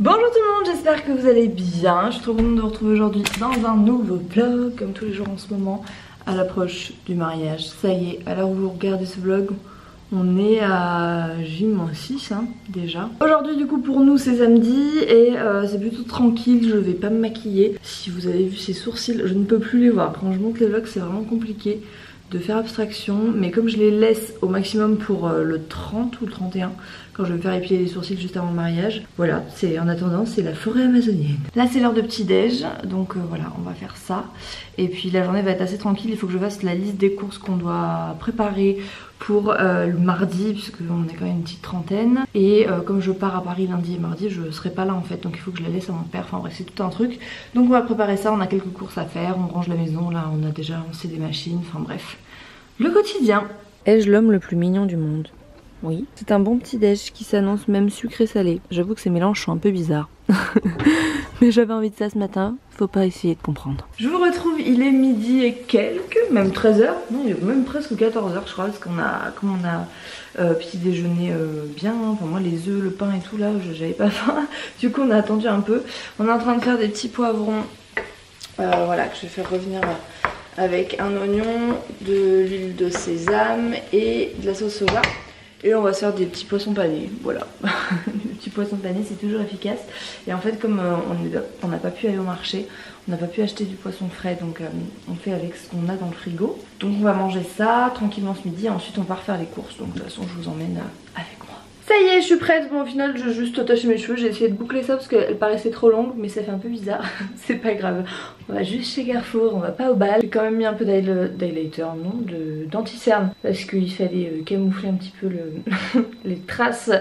Bonjour tout le monde, j'espère que vous allez bien. Je suis trop contente de vous retrouver aujourd'hui dans un nouveau vlog, comme tous les jours en ce moment, à l'approche du mariage. Ça y est, à l'heure où vous regardez ce vlog, on est à J-6 hein, déjà. Aujourd'hui du coup pour nous c'est samedi et c'est plutôt tranquille, je vais pas me maquiller. Si vous avez vu ces sourcils, je ne peux plus les voir. Quand je monte les vlogs c'est vraiment compliqué de faire abstraction, mais comme je les laisse au maximum pour le 30 ou le 31, quand je vais me faire épiler les sourcils juste avant le mariage, voilà, c'est en attendant, c'est la forêt amazonienne. Là c'est l'heure de petit déj, donc voilà, on va faire ça. Et puis la journée va être assez tranquille, il faut que je fasse la liste des courses qu'on doit préparer pour le mardi, puisqu'on est quand même une petite trentaine. Et comme je pars à Paris lundi et mardi, je serai pas là en fait, donc il faut que je la laisse à mon père, enfin bref c'est tout un truc. Donc on va préparer ça, on a quelques courses à faire, on range la maison, là on a déjà lancé des machines, enfin bref. Le quotidien. Ai-je l'homme le plus mignon du monde? Oui. C'est un bon petit déj qui s'annonce même sucré salé. J'avoue que ces mélanges sont un peu bizarres. Mais j'avais envie de ça ce matin, faut pas essayer de comprendre. Je vous retrouve, il est midi et quelques, même 13h. Non, il est même presque 14h je crois, parce qu'on a, comme on a petit déjeuner bien, enfin moi les œufs, le pain et tout là, j'avais pas faim. Du coup on a attendu un peu. On est en train de faire des petits poivrons, voilà, que je vais faire revenir avec un oignon, de l'huile de sésame et de la sauce soja. Et on va se faire des petits poissons panés, voilà. Les petits poissons panés c'est toujours efficace. Et en fait comme on n'a pas pu aller au marché, on n'a pas pu acheter du poisson frais, donc on fait avec ce qu'on a dans le frigo. Donc on va manger ça tranquillement ce midi et ensuite on part faire les courses. Donc de toute façon je vous emmène avec moi. Ça y est, je suis prête. Bon, au final, je vais juste attacher mes cheveux. J'ai essayé de boucler ça parce qu'elle paraissait trop longue, mais ça fait un peu bizarre. C'est pas grave. On va juste chez Carrefour, on va pas au bal. J'ai quand même mis un peu d'highlighter, non, d'anti-cerne, parce qu'il fallait camoufler un petit peu les traces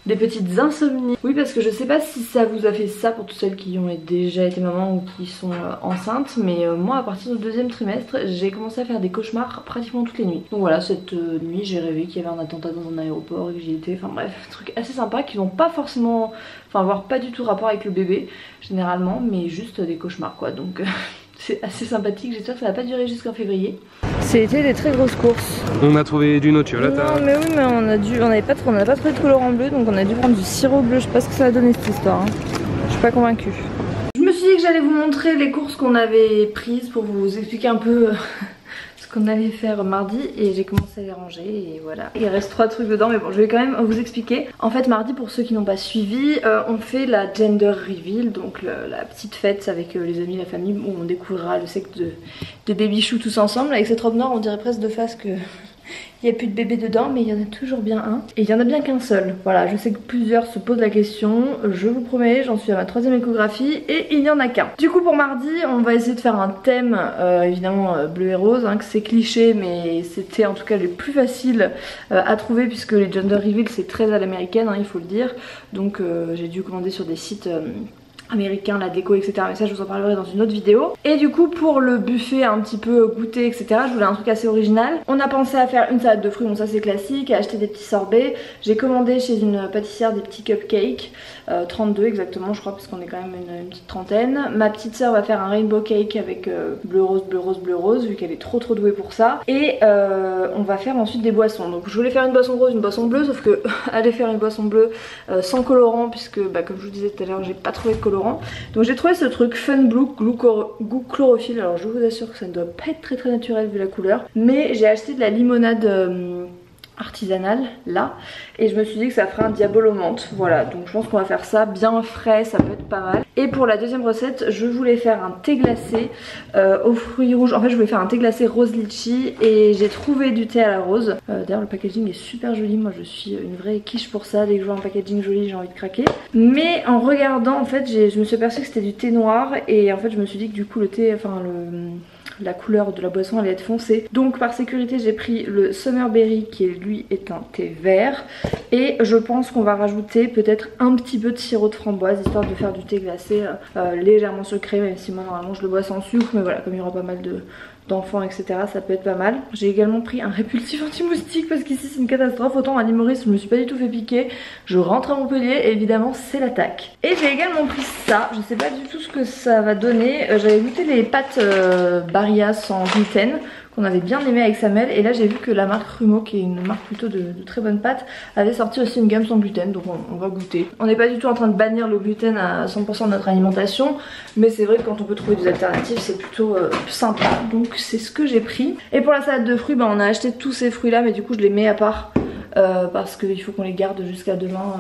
des petites insomnies. Oui, parce que je sais pas si ça vous a fait ça pour toutes celles qui ont déjà été maman ou qui sont enceintes, mais moi, à partir du 2e trimestre, j'ai commencé à faire des cauchemars pratiquement toutes les nuits. Donc voilà, cette nuit, j'ai rêvé qu'il y avait un attentat dans un aéroport et que j'y étais. Enfin bref. Trucs assez sympas qui n'ont pas forcément, enfin voire pas du tout rapport avec le bébé généralement, mais juste des cauchemars quoi, donc c'est assez sympathique. J'espère que ça va pas durer jusqu'en février. C'était des très grosses courses. On a trouvé du notiolata. Non mais oui, mais on n'avait pas trouvé de colorant bleu, donc on a dû prendre du sirop bleu. Je sais pas ce que ça va donner cette histoire, hein. Je suis pas convaincue. Je me suis dit que j'allais vous montrer les courses qu'on avait prises pour vous expliquer un peu qu'on allait faire mardi, et j'ai commencé à les ranger et voilà. Il reste 3 trucs dedans, mais bon, je vais quand même vous expliquer. En fait mardi, pour ceux qui n'ont pas suivi, on fait la gender reveal, donc la petite fête avec les amis, la famille, où on découvrira le sexe de Baby Chou tous ensemble. Avec cette robe noire on dirait presque de face que il n'y a plus de bébé dedans, mais il y en a toujours bien un. Et il n'y en a bien qu'un seul. Voilà, je sais que plusieurs se posent la question. Je vous promets, j'en suis à ma 3e échographie et il n'y en a qu'un. Du coup pour mardi, on va essayer de faire un thème, évidemment bleu et rose, hein, que c'est cliché, mais c'était en tout cas les plus faciles à trouver, puisque les gender reveal c'est très à l'américaine, hein, il faut le dire. Donc j'ai dû commander sur des sites américain, la déco, etc. Mais ça je vous en parlerai dans une autre vidéo. Et du coup pour le buffet un petit peu goûter, etc., je voulais un truc assez original. On a pensé à faire une salade de fruits, bon ça c'est classique, à acheter des petits sorbets. J'ai commandé chez une pâtissière des petits cupcakes, 32 exactement je crois, parce qu'on est quand même une petite trentaine. Ma petite soeur va faire un rainbow cake avec bleu rose, bleu rose, bleu rose, vu qu'elle est trop douée pour ça. Et on va faire ensuite des boissons. Donc je voulais faire une boisson rose, une boisson bleue, sauf que aller faire une boisson bleue sans colorant, puisque bah, comme je vous disais tout à l'heure, j'ai pas trouvé de colorant. Donc j'ai trouvé ce truc Fun Blue goût chlorophylle. Alors je vous assure que ça ne doit pas être très naturel vu la couleur, mais j'ai acheté de la limonade artisanale là, et je me suis dit que ça ferait un diabolo aux menthes. Voilà, donc je pense qu'on va faire ça bien frais, ça peut être pas mal. Et pour la deuxième recette, je voulais faire un thé glacé aux fruits rouges. En fait je voulais faire un thé glacé rose litchi, et j'ai trouvé du thé à la rose. D'ailleurs le packaging est super joli, moi je suis une vraie quiche pour ça. Dès que je vois un packaging joli j'ai envie de craquer. Mais en regardant en fait je me suis aperçue que c'était du thé noir, et en fait je me suis dit que du coup le thé, enfin la couleur de la boisson allait être foncée. Donc par sécurité j'ai pris le Summerberry qui lui est un thé vert, et je pense qu'on va rajouter peut-être un petit peu de sirop de framboise histoire de faire du thé glacé légèrement sucré, même si moi normalement je le bois sans sucre, mais voilà, comme il y aura pas mal d'enfants etc, ça peut être pas mal. J'ai également pris un répulsif anti-moustique parce qu'ici c'est une catastrophe. Autant à l'île Maurice je me suis pas du tout fait piquer, je rentre à Montpellier et évidemment c'est l'attaque. Et j'ai également pris ça, je sais pas du tout ce que ça va donner. J'avais goûté les pâtes Barilla sans gluten qu'on avait bien aimé avec Samuel. Et là j'ai vu que la marque Rumo, qui est une marque plutôt de très bonne pâte, avait sorti aussi une gamme sans gluten, donc on va goûter. On n'est pas du tout en train de bannir le gluten à 100% de notre alimentation, mais c'est vrai que quand on peut trouver des alternatives c'est plutôt sympa, donc c'est ce que j'ai pris. Et pour la salade de fruits, on a acheté tous ces fruits là, mais du coup je les mets à part. Parce qu'il faut qu'on les garde jusqu'à demain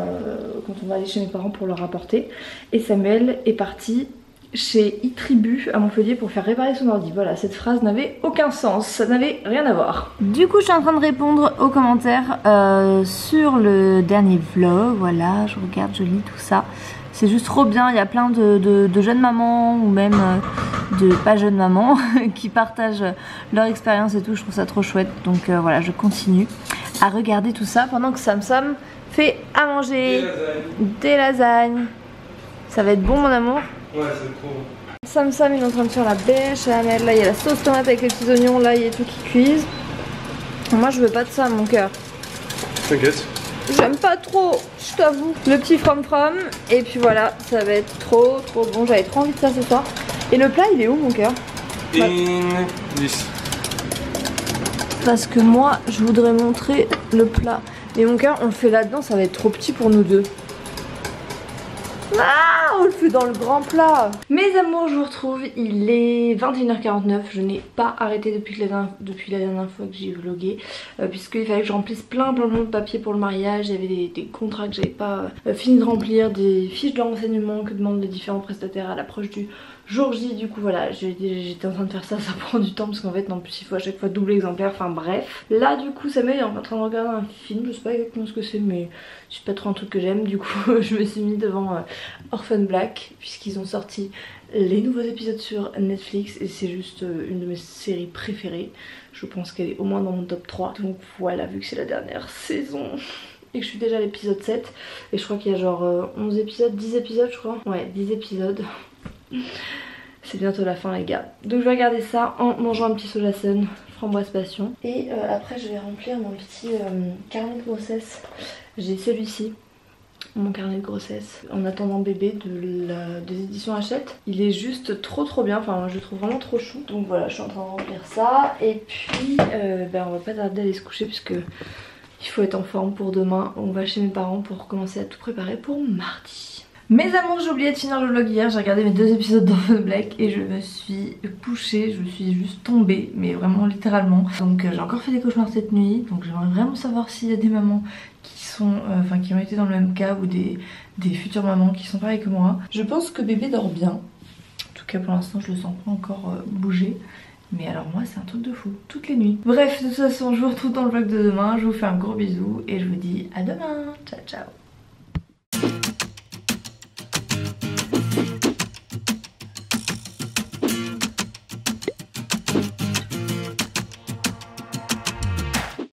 quand on va aller chez mes parents pour leur apporter. Et Samuel est parti chez iTribu à Montpellier pour faire réparer son ordi. Voilà, cette phrase n'avait aucun sens, ça n'avait rien à voir. Du coup je suis en train de répondre aux commentaires sur le dernier vlog. Voilà, je regarde, je lis tout ça. C'est juste trop bien, il y a plein de jeunes mamans ou même de pas jeunes mamans qui partagent leur expérience et tout, je trouve ça trop chouette. Donc voilà, je continue à regarder tout ça pendant que Sam fait à manger des lasagnes. Ça va être bon mon amour? Ouais, c'est trop bon. Sam il est en train de faire la béchamel, là il y a la sauce tomate avec les petits oignons, là il y a tout qui cuise. Moi je veux pas de ça mon cœur. T'inquiète. J'aime pas trop, je t'avoue. Le petit from et puis voilà, ça va être trop bon. J'avais trop envie de ça ce soir. Et le plat il est où mon cœur? In 10. Parce que moi je voudrais montrer le plat. Mais mon cœur on le fait là-dedans, ça va être trop petit pour nous deux. Ah, on le fait dans le grand plat. Mes amours, je vous retrouve, il est 21h49. Je n'ai pas arrêté depuis la dernière fois que j'ai vlogué, puisqu'il fallait que je remplisse plein de papiers pour le mariage. Il y avait des contrats que j'avais pas fini de remplir, des fiches de renseignement que demandent les différents prestataires à l'approche du jour J. Du coup voilà, j'étais en train de faire ça, ça prend du temps parce qu'en fait en plus il faut à chaque fois double exemplaire, enfin bref. Là du coup Samuel est en train de regarder un film, je sais pas exactement ce que c'est mais c'est pas trop un truc que j'aime. Du coup je me suis mis devant Orphan Black puisqu'ils ont sorti les nouveaux épisodes sur Netflix et c'est juste une de mes séries préférées. Je pense qu'elle est au moins dans mon top 3. Donc voilà, vu que c'est la dernière saison et que je suis déjà à l'épisode 7 et je crois qu'il y a genre 11 épisodes, 10 épisodes je crois. Ouais, 10 épisodes. C'est bientôt la fin les gars. Donc je vais regarder ça en mangeant un petit soja sun framboise passion. Et après je vais remplir mon petit carnet de grossesse. J'ai celui-ci, mon carnet de grossesse, en attendant bébé des éditions Hachette. Il est juste trop bien, enfin je le trouve vraiment trop chou. Donc voilà, je suis en train de remplir ça. Et puis on va pas tarder à aller se coucher puisque il faut être en forme pour demain. On va chez mes parents pour commencer à tout préparer pour mardi. Mes amours, j'ai oublié de finir le vlog hier, j'ai regardé mes 2 épisodes d'Orphan Black et je me suis couchée, je me suis juste tombée, mais vraiment littéralement. Donc j'ai encore fait des cauchemars cette nuit, donc j'aimerais vraiment savoir s'il y a des mamans qui sont, qui ont été dans le même cas ou des futures mamans qui sont pareilles que moi. Je pense que bébé dort bien, en tout cas pour l'instant je le sens pas encore bouger. Mais alors moi c'est un truc de fou, toutes les nuits. Bref, de toute façon je vous retrouve dans le vlog de demain, je vous fais un gros bisou et je vous dis à demain, ciao ciao.